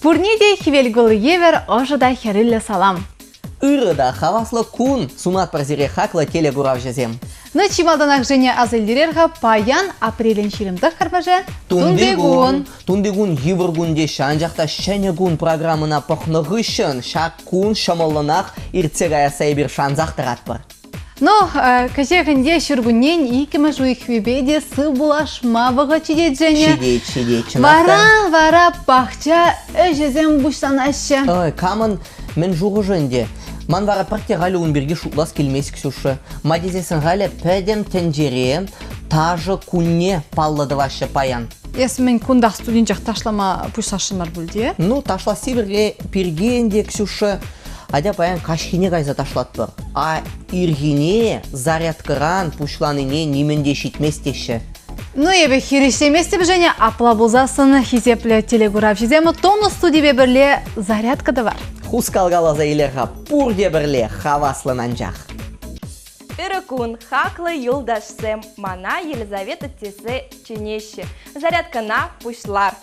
Пурниде хивелгулы евер ожыда херилле салам. Үріда хаваслы кун сумат парзире хакла келе гурав жезем. Но чималданак жене азылдерерға паян апрелен ширимдық қарбажа Тундигун евргунде шанжақта шәнегун программына похнығышын шақ кун шамалынақ иртсегая сайбір шанзақтырат бар. Но кәжегінде шүргінен икімі жуық вебеде сы булашма бұғы чидет жене. Чидет. Вара бақча өжезем бұштан ашы. Камын мен жуғы жөнде. Ман вара парте галі унберге шутлас келмес ксюша. Мадезесін галі пәдем тәнжере тажы күнне палладывашы паян. Ес мен күндақ студент жақ ташлама пұшсашынлар бүлде? Ну, ташла сибірге пергенде ксюша. Адя паян кашхине гайза ташлат бар. А иргине зарядкыран пушланыне неменде шитместеші. Ну, ебе хирештеместі бі апла болзасын хизеплі телегурав жеземі тонны студиве бірле зарядкада бар. Хускалгала заилерға пурде бірле хаваслынан жақ. Ирыкун хаклы юлдашсем мана Елизавета тесе ченеші. Зарядкана пушлар.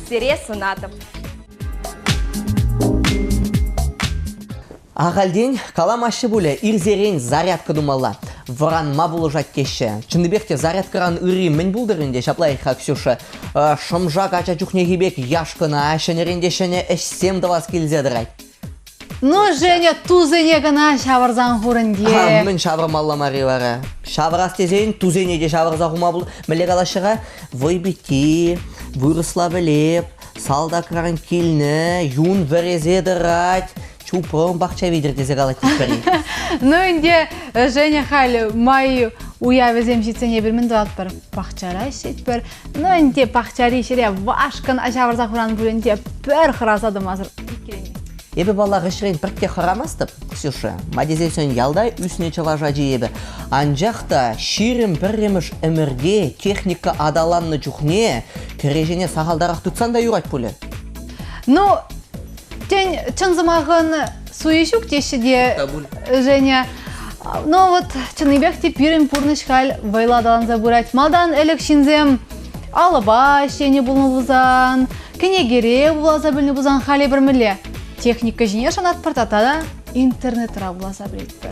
Сире Сунатов. Ағалден каламашы бұлі ирзерен зарядка думала. Варанма бұлы жат кеші. Чындыбекте зарядкаран үрі мін бұлдырынде шаплайыққа Ксюша. Шымжак ача чухнегебек яшқына әшінерендешіне әшсем давас келзедірай. Ну, Женя, тузене гына шаварзан хурынде. Мен шавырмалла маривары. Шавырас тезен, тузене де шавырза хума бұл. Мілі қалашыға войбети, вырысла білеп, салдакран келіні, юн вәрезедірать. Чупром бақча видер дезе қалат тепері. Ну, инде Женя халі май уявезем житсене бір мінді алып бір бақчара шет бір. Ну, инде бақчары шере вашқын шаварза хуран бүрінде бір қыразады мазыр. Ебі бала ғышырен біртке қырамастып, Ксюша, мадезесен ялдай үсіне чалажаджи ебі. Анжақта ширім бірреміш әмірге техника адаланны жүхне, кережене сағалдарақ тұтсан да юрат пөлі. Ну, тен чынзымағын суешук деші де, Женя, Ну вот, чыныбек те пирен пурныш хал вайладалан забурать. Малдан элек шинзем алаба шене булны бузан, кенегере булаза білні бузан хали бір міле. Техника жіне шанат пыртатада интернетра булаза білетпір.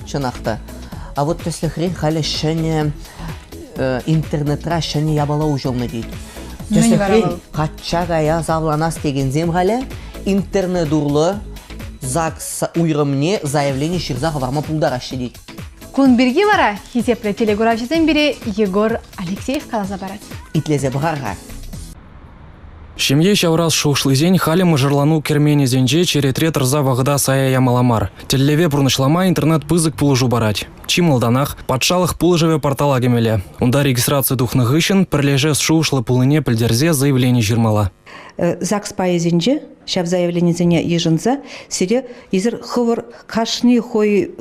Чынақта. А вот төслі хрен халі шәне интернетра шәне ябала ұжылны дейді. Төслі хрен қатчағая завланас дегензем халі интернет ұрлы ЗАГС уйрымне заявление шырзағы варма пулдар ашы дейді. Кун бірге бара, хизеплі телегуравшызен бірі Егор Алексеев қалаза барады. Итлезе бұғарға. Шемье шавраз шушлызень халим жырлану кермени зенже черетрет рза вағыда сая ямаламар. Теллеве пурнышлама интернет пызык пулыжу барать. Чимылданах патшалық пулыжеве портала гемеле. Унда регистрация духны гыщен прилеже с шушлы пулыне пельдерзе заявление жирмала. ЗАГС пайызенже, шав заявление зене ежынза, сире изір хывыр кашни хой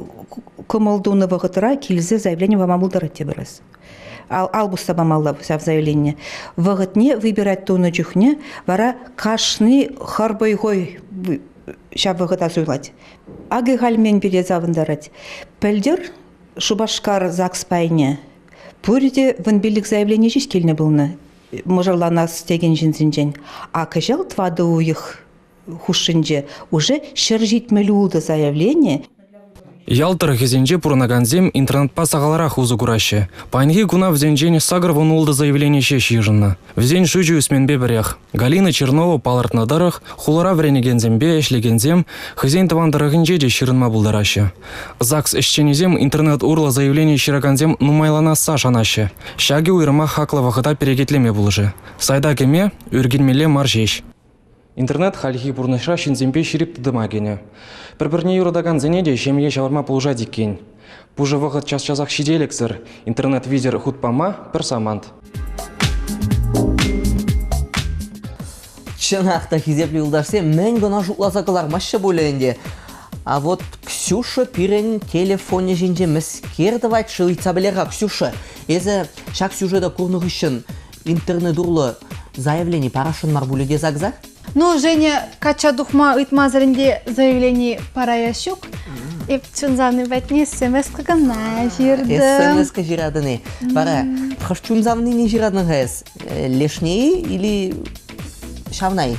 кымылдуны вағытыра келзе заявление вамамылдары тебіріз. Албуста бамалла шав заявление. Вағытне выбирать туны жүхне, вара кашни харбай хой шав вағыта суйлать. Ағы ғалмен бере завындарать. Пәлдер шубашкар ЗАГС пайне. Пүрде вынбелік заявление жеш келіне бұлны. Можалана стеген жинзинжен. А кыжал твады уйых хушинже уже шержит мелюда заявление. Ялтыр хезенже пурнаганзем интернетпа сағаларах узы кураще. Пайнги куна взенжене сагр вонулды заявление шеш ежынна. Взен шучу үсменбе бірях. Галина Чернова палартнадарах, хулара вренегензембе эшлегензем, хызен тавандарахынже де шырынма булдараще. ЗАГС эшченезем интернет урла заявление шыраганзем нумайлана сашанаще. Шаги уйрыма хакла вахыта перекетлеме булыжы. Сайда кеме үргенмеле маржеш. Интернет хальхи пурныша шинзембе ширип тыдымагене. Бір-бірне юрдаган зенеде шемье шаварма пулжа диккен. Пужы вағыт час-часақ шиделексір. Интернет-визер хутпама бір самант. Чынақта хизеплі ұлдарсе, мен гына жұтласа қылар машы бөлігінде. А вот Ксюша пирен телефоне жинже міскердівайт шылыйца білерға. Ксюша, езі шак сюжеда курнығы үшін интернет ұрлы заявление парашын мар бөліде загза? Ну, Женя, кача духма итмазарынде заявление параяшук. И чунзавны бәтне смс-ка гана жирдым. СМС-ка жирадыны. Бара, хаш чунзавны не жирадын ғыз? Лешней или шавнай?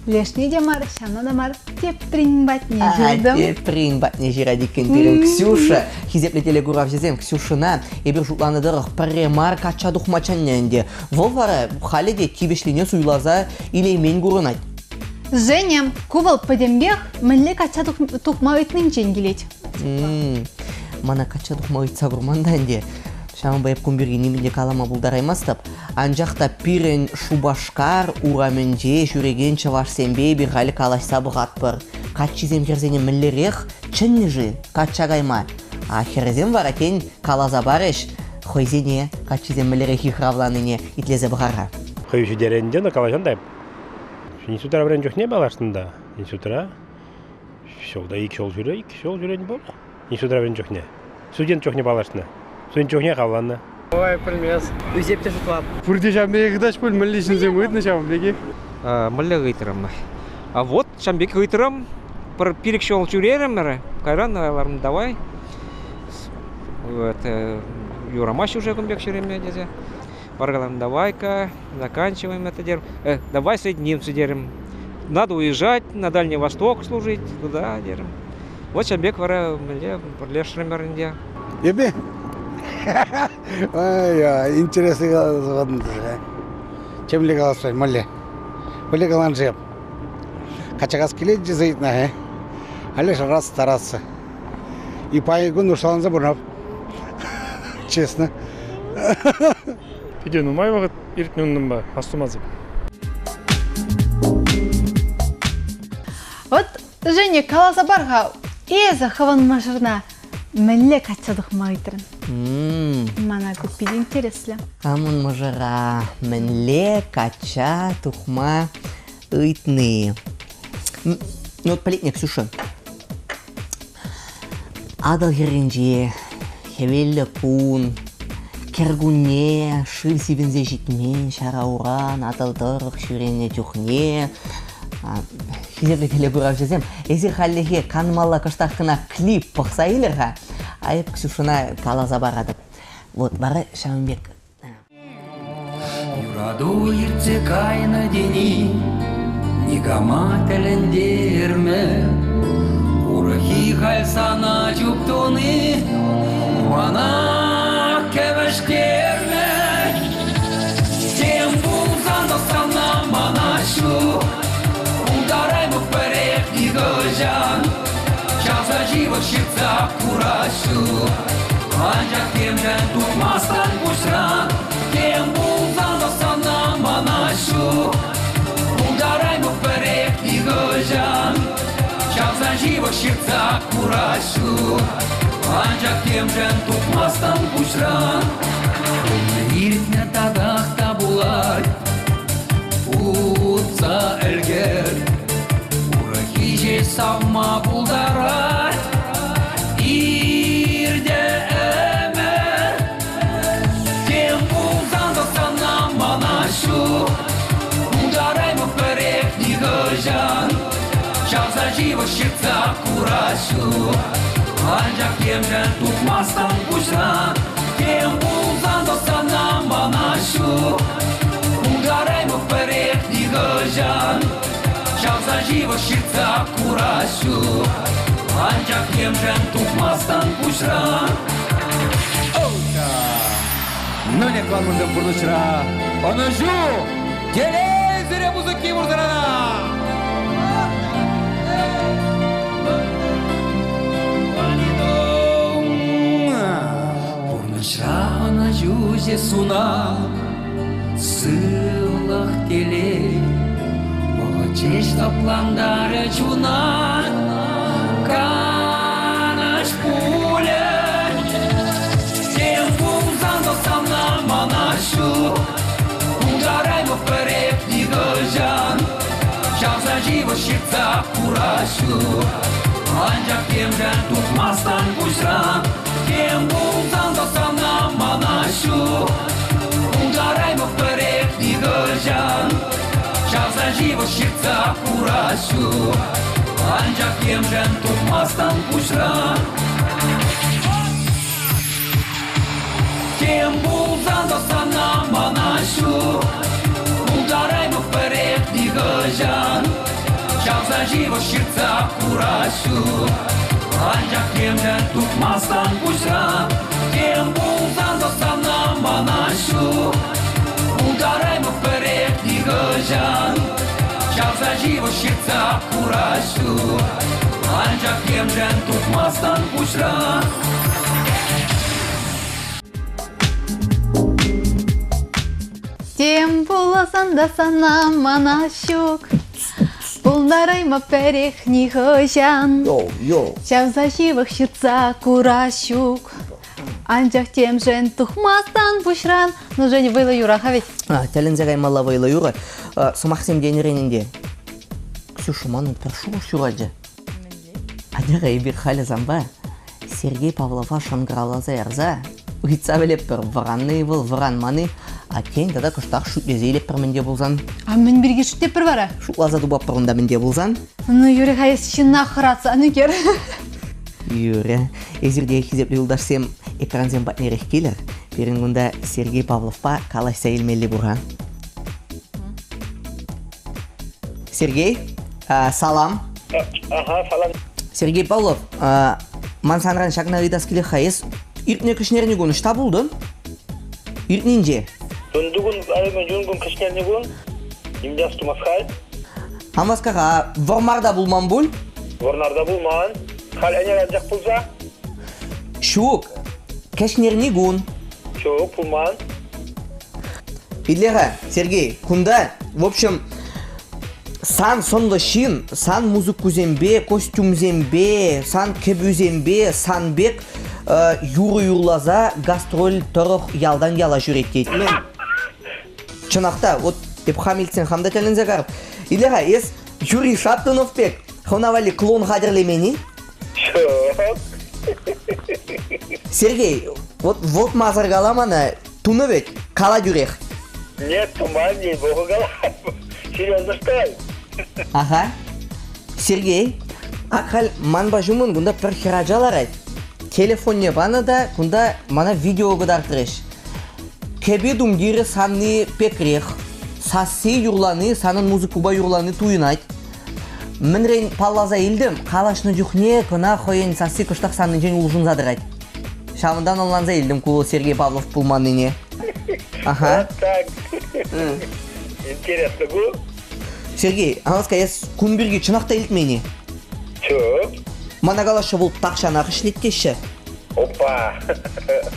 Лешней демар, шавна демар, теприн бәтне жирдым. Теприн бәтне жирадикен терен. Ксюша, хизеплі телегурав жезем, Ксюшына, ебір жұтланыдырық пірремар кача духмачанненде. Вол бара, халеде тибешлине суйлаза или мен гурынайт. Женя, кувал падембех, мәлі кача тухма үйтнің ченгелет. Мана кача духма үйтса бұрманданде. Шамын байып күмберге немінде калама бұлдараймастып. Анжақта пирен шубашкар ураменде жүреген чаваш сенбей бір ғалі калашса бұғат бір. Каччизем жерзене мүллерек чынны жы, качагайма. А херзем бар акен калаза барыш, хойзене каччизем мүллерек ихравланыне итлезе бұғарға. Хойши деренде на калажандай. Институтра бірін жоқ не балашында? Институтра? Шолда екі шол жүрен бол. Институтра бірін жоқ не? Студент жоқ не балашында? Студент жоқ не қаланна? Ой, білмес. Үзепті жұтлап. Пұрде жамбегі даш бұл мүллешін зем өйтіні шамын беге? Мүлі ғайтырым. А вот, шамбек ғайтырым. Бір пирік шол жүрерім әрі. Қайран айларым давай. Юрамаш уже күнбек жүреме дезе. Баргалам, давай-ка, заканчиваем это дерем. Давай соединимся дерем. Надо уезжать на Дальний Восток служить, туда дерем. Вот шамбек вара мне прилешремерінде. Ебе? Ой, интересный заводный. Чем ли голосовать, молли? Были голланжеп. Качагас келет жезает на, Алиш раз стараться. И по игу нушалан забурнав. Честно. Видео нумай вағыт иртнюнным ба, астумазып. Вот, Женя, калаза барға, езі хаван мажырна, мәлі качадық мағытрын. Мана көппеді интереслі. Амын мажыра, мәлі кача тухма ыйтны. Ну вот полетне, Ксюша. Адал херенже, хевелі кун, кергуне, шыл сивензе житмен, шарауран, адалдырық шүрене тюхне. хизепле келе бурав жезем. Эзир халлеге канмалла кыштакына клип пықса илерға, айып Ксюшына калаза барадып. Вот, бары Шамбек. Юраду иртсе кайна дени, никама телендерме, урахи хальсана чуптуны, вана кевештерме. Тем булзан достана манашу, удараймо вперед и гожан, часа живот шипца курашу, анжак тем жен тухмастан пушран, тем булзан достана манашу, удараймо вперед и гожан, часа живот шипца курашу, анжак тем жен тухмастан пушран. Иртне тадахта булай, утса элгер, урахи же савма булдарай, ирде эмер, тем булзан достана манашу, удараймо вперед и гожан, часа живот шипца курашу, анжак тем жен тухмастан пушран. Тем булзан достана манашу, удараймо вперед и гожан, часа живот шипца курашу, анжак тем жен тухмастан пушран. Ну не кладмындым бурнушра, онышу, телевизоре музыки бурдырана. Шрана жузе суна, сылах теле, Богачеш топландары чуна, канаш пуля. Тем булзан достана манашу, удараймо вперед и гожан, часа живот шипца курашу, анжак тем жен тухмастан пушран. Тем булзан достана манашу, удараймо вперед и гожан, часа живот шипца курашу, анжак тем жен тухмастан пушран. Тем булзан достана манашу, удараймо вперед и гожан, часа живот шипца курашу, анжак тем жен тухмастан пушран. Тем булзан достана манашу, удараймо вперед и гожан, часа живот шипца курашу, анжак тем жен тухмастан пушран. Тем булзан достана манашу, удараймо вперед и гожан, часа живот шипца курашу, анжак тем жен тухмастан пушран. Ну, Женя, вылы юраха ведь. Тәлінзерай мала вайлы юры. Сумақсем денеренінде. Ксюша, маның прошу шураджы. Адыға ебір халі замба. Сергей Павлова шангралаза ярза. Уйца білеп бір варанны был, варанманы. А кен дада күштақ шутлезейлеп бір менде болзан. А мен бірге шуттеп бір бара? Шутлаза дубап бірінде менде болзан. Ну, Юрий Хайс шынна қыратса, ну кер. Юрий, езірде хизеплі ұлдашсем экранзен батнерек келер. Берін мұнда Сергей Павловпа қалайса елмелі бұрған. Сергей, салам. Ага, салам. Сергей Павлов, мансанран шагна видас келе хайыз. Иртне кішнеріне күн үшта бұлдың? Иртненже? Дүндігін, айымен жүнгін кішнеріне күн, имдясту масхай. Амаскаға вормарда бұлман бұл? Ворнарда бұлман. Хал әнер әнжақ бұлза? Шук, кішнеріне күн. Шук, бұлман. Идлеға, Сергей, күнда, в общем, сан сонды шин, сан музыку зембе, костюм зембе, сан кебу зембе, сан бек, юры юрлаза гастроль тұрық ялдан яла жүретті. Мен чынақта, вот деп хамилсен хамда тәлінзе қарып. Идлеға, ес Юрий Шаптынов бек, хонавали клон қадірлемені? Шук. Сергей, вот мазар галамана туны ведь кала дюрех. Нет, туман не, богу галам. Серьезно, что ли? Ага. Сергей, акхал манба жумун гунда пір хираджалар айт. Телефонне бана да гунда мана видео гыдартырыш. Кебе думгири санны пекрех, сассы юрланы, санын музыкуба юрланы туйнайт. Мінрен паллаза илдім, қалашны жүхне кына хойын сассы күштақ санны жен улжын задырайт. Шамындан онланза илдім кулы Сергей Павлов пулманныне. Ага. Так. Интересно, гу? Сергей, аңызқа ес күнбірге чынақта илтмейні? Чөп. Мана қалашы бұл тақшанақ ішлеттеші. Опа.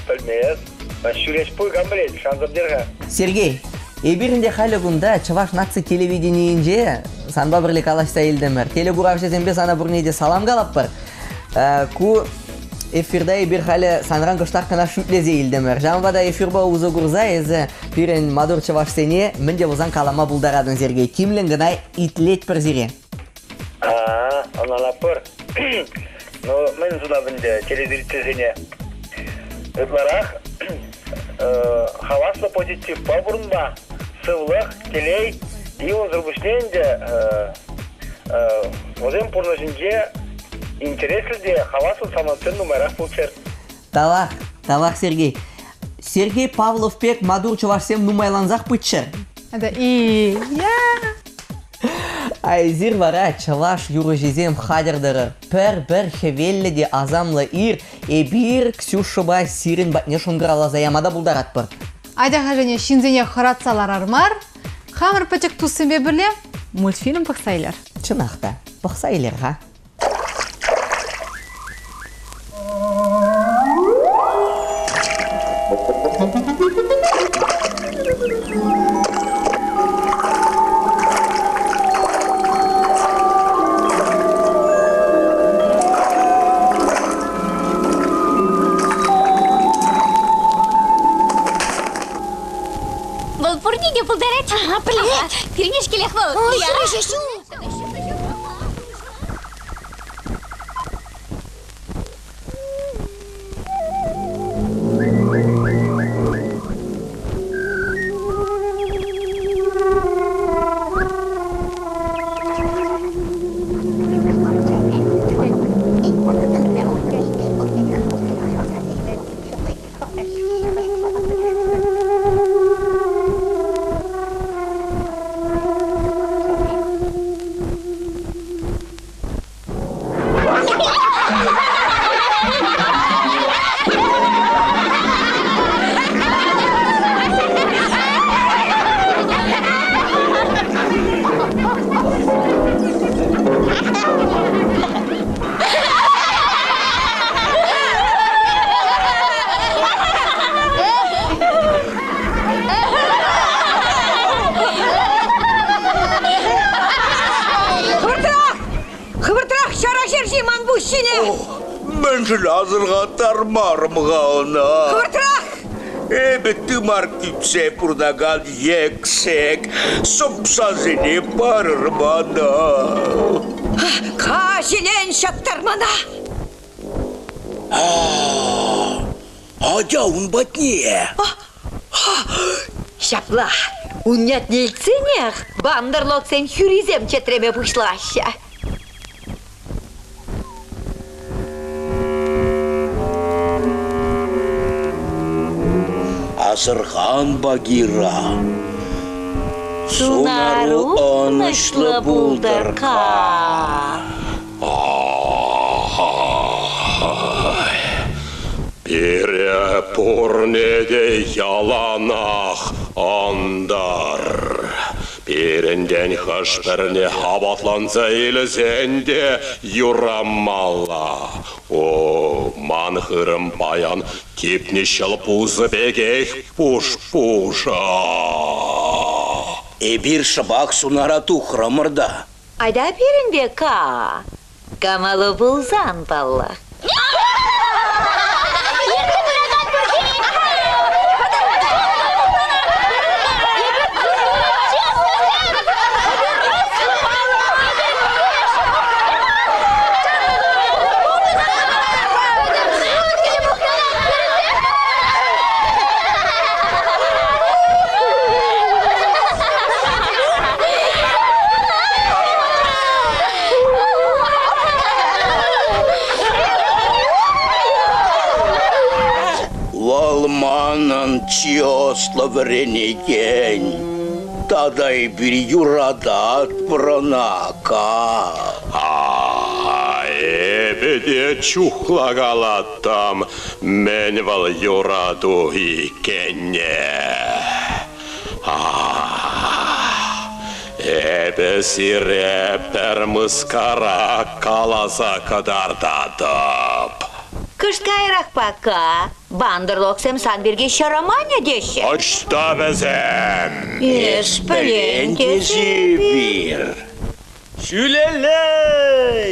Білмес. Шүреш пұйған білет, шанзамдерға. Сергей, ебірінде қалы күнда Чываш нация телевидениенже санба бірлі қалашса илдімір. Телегуравшезен бе сана бұрнеде салам қалап бар. Ку эфирда ебір қалы санран күштақ қына шүтлезе илдімір. Жамбада эфирба ұзы күрза езі пирен Мадур Чывашсене мінде бұзан қалама бұлдарадын Сергей. Кимлін ғына итлет бір зере. Аналапыр. Ну, мен сюда бінде телезрительсене. Ытларақ, хаваслы позитив ба бұрынба, сывлық, келей, и он зырбышненде, өзен пұрнышынже интереслде хаваслы самантын нумайрақ бұлчер. Талақ Сергей. Сергей Павлов пек Мадур Чывашсем нумайланзақ бұтчыр. Айзир вара Чываш юрыжезем хадердыры. Пір хевелледе азамлы ир, эбир Ксюшыба сирин батне шунграла заямада бұлдарат бір. Айдаға және шинзене қыратсалар армар, қамыр пәчік тұсымбе бірле мультфильм бұқсайлар. Чынақта, бұқсайлар, ға? Перенешкелек бол. Мен жазылға тармарымға ona. Kıvırtırak! Bitti markipse purdagal yeksek, sopsazini parırmana. Kajilen şaktırmana! Aca un batniye. Şapla, unyat nelsineh, bandırlok sen hürizem çetreme pışlaşa. Asırhan Bagira. Sunaru onışlı buldur ka. Pire purnede yalanaq andar. Pirinden haşperine habatlansa ilizende yuramalla. O manhırım bayan kipnişil puzu begeh puş-puşa. Bir şabak sunara tuhramırda. Ayda birinde ka. Kamalı bulzan balla. волманын чиослы вренеген. Тадай bir юрадат пронака. Ebede çuhlagalattam men val yuradu ikenne. Ebe sire per mıskara kalasa kadar dadıp. Кышкайрак пока. Бандерлоксем санберге шараманя деші. Açta bezem. Пелентесі bir.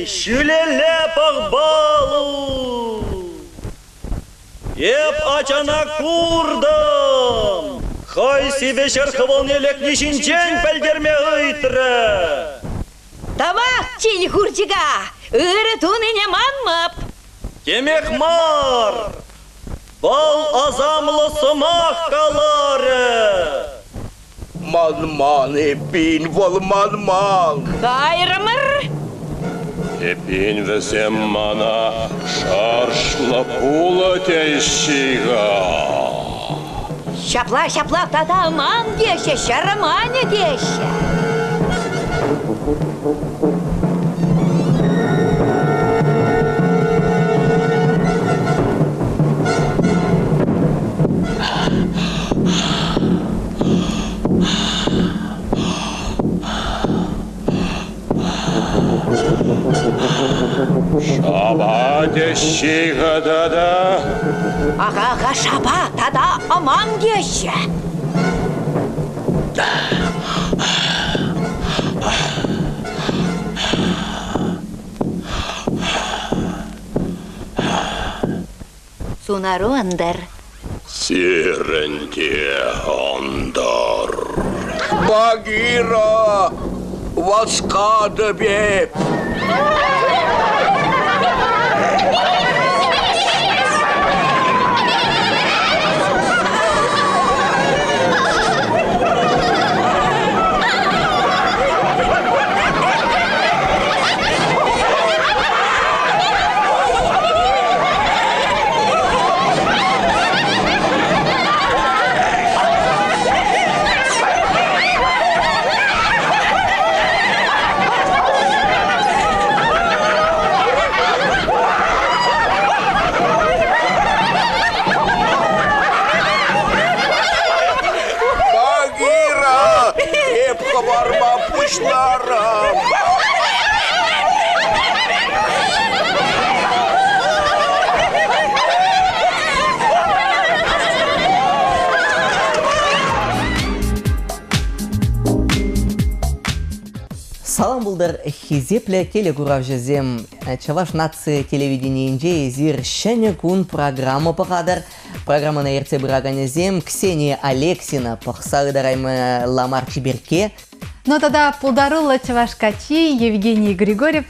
Şülele bağbalu. Еп açana kurdum. Хайси вечер хвон елек нишинчен пәлгерме ыйтры. Тамақ чили хурчига. Үрі туныне манмап. Кемек мар. Бал азамлы сымақ қалары. Manman epin volmanman. Кайрымыр. Epin vezem mana şarşla pula teşiga. Шапла, тата аман деші, шараманя деші. Şaba teşiga dada. Аға, шапа, тата аман деші. Сунару андар. Sirende andar. Багира, воскады беп. Varma puşlarım. Салам булдар хизепле телекурав жезем Чаваш нации телевидениенде зир шәне кун программа пахадар. Программаны ерте браганезем Ксения Алексина пахсарыдараймы Ламар Чиберке. Но тогда пулдарыла Чавашкачи Евгений Григорьев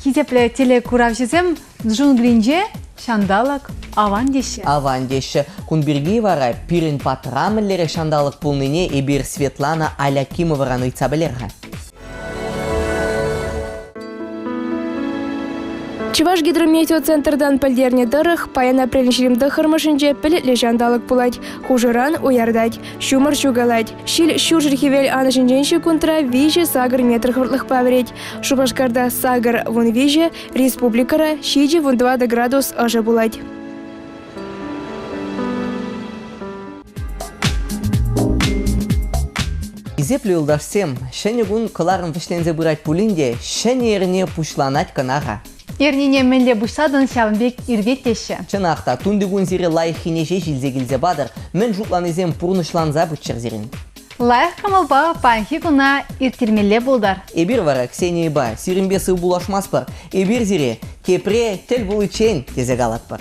хизепле телекурав жезем джунглинже шандалык аван деші. Аван деші. Кунберги вара пирин патрамыллері шандалык пулныне эбир Светлана Алякимова ныйца білерға. Чуваш гидрометеоцентрдан пілдерне дырық, паяна преліншілімді қырмышынже пілітлі жандалық бұлать, хужыран уярдать, шумыр шугалать. Шил шужыр хевел анышынженші күнтра вижі сагыр метр хвыртлық павреть. Шубашкарда сагыр вон вижі, республикара шиджи вон 2 градус ажы бұлать. Изеплі ұлдашсем, шәне күн қыларын вішлензе бұрайт пулінде, шәне еріне пушланать кынаға. Ернене менле бұшсадын шавынбек ирветтеші. Чынақта, түнді күн зері лайықхинеше жилзе-гілзе бадыр, мен жұтланызем пұрнышланза бұтчыр зерін. Лайық қамылба панхи күна иртірмелі болдар. Эбир вара Ксения ба, сирінбесі бұлашмас бар, эбир зере, кепре тел бұлычен тезе галат бар.